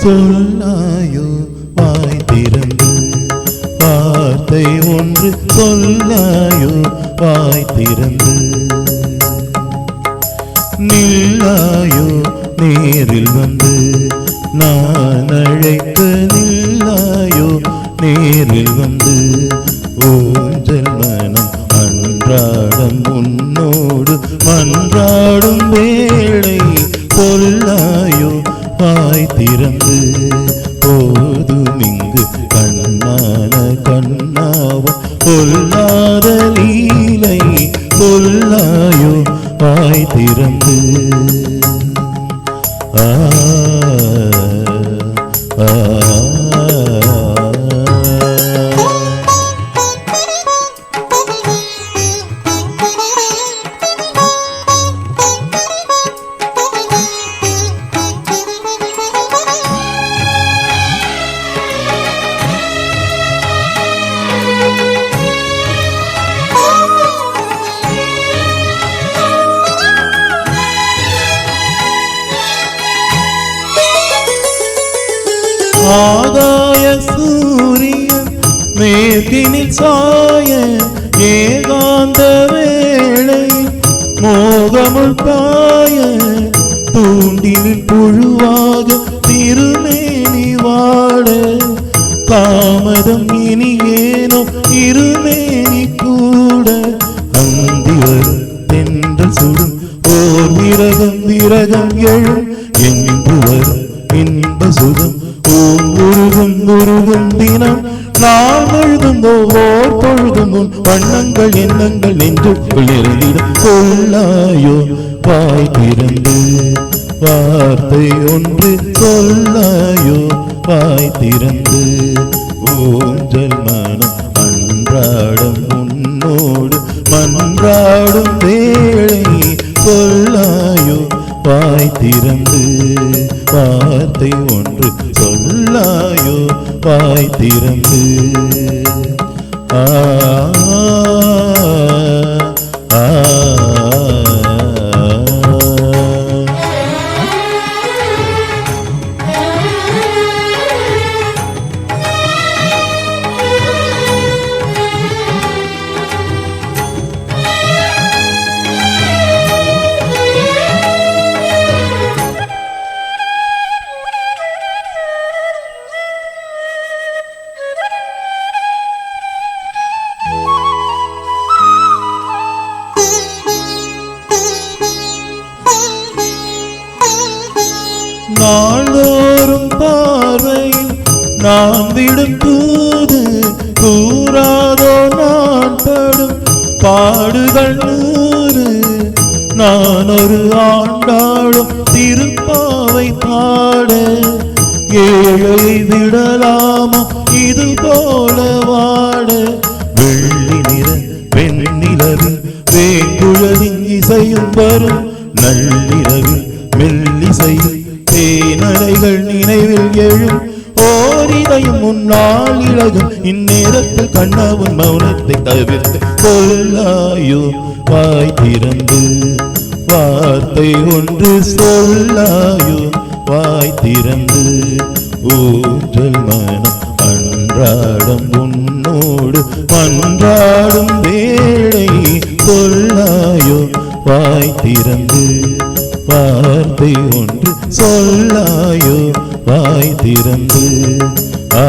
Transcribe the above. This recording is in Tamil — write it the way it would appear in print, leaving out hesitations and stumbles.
சொல்லாயோ வாய் திறந்து வார்த்தை ஒன்று சொல்லாயோ வாய் திறந்து நில்லாயோ நேரில் வந்து நான் அழைக்க நில்லாயோ நேரில் வந்து ஊஞ்சல் மனம் அன்றாடம் உன்னோடு மன்றாடும் வேளை சொல்லாயோ வாய் திறந்து போதும் இங்கு கண்ணான கண்ணாவ சொல்லாத லீலை சொல்லாயோ வாய் திறந்து ஆ ஆகாய சூரியன் மேற்கினில் சாய ஏகாந்த வேளை மோகமுள் பாய தூண்டினில் புழுவாக திருமேனி வாட தாமதம் இனி ஏனோ இருமேனி கூட அந்திவர் தென்றல் சுடும் ஓர் விரகம் விரகம் எழும் என்று வரும் இன்ப சுகம் உருகும் உருகும் தினம் நான் எழுதும் ஒவ்வொரு பொழுதும் உன் வண்ணங்கள் எண்ணங்கள் நெஞ்சுக்குள் இருந்திடும் சொல்லாயோ வாய் திறந்து வார்த்தை ஒன்று சொல்லாயோ வாய் திறந்து ஊஞ்சல் மனம் அன்றாடம் உன்னோடு மன்றாடும் வேளை சொல்லாயோ வாய் திறந்து வார்த்தை ஒன்று சொல்லாயோ வாய் திறந்து ஆ ஆ நாள்தோறும் பார்வையில் நான் விடும் தூது கூறாதோ நான் படும் பாடுகள் நூறு நான் ஒரு ஆண்டாளும் திருப்பாவை பாட ஏழை விடலாமா இது போல வாட வெள்ளி நிற வெண்ணிலவில் வேங்குழலின் இசையும் வரும் நள்ளிரவில் மெல்லிசையில் தேனலைகள் நினைவில் எழும் ஓரிதையும் முன்னால் இழகும் இந்நேரத்தில் கண்ணாவும் மௌனத்தை தவிர்த்து சொல்லாயோ வாய் திறந்து வார்த்தை ஒன்று சொல்லாயோ வாய் திறந்து ஊஞ்சல் மனம் அன்றாடம் உன்னோடு மன்றாடும் வேளை சொல்லாயோ வாய் திறந்து வார்த்தை ஒன்று சொல்லாயோ வாய் திறந்து ஆ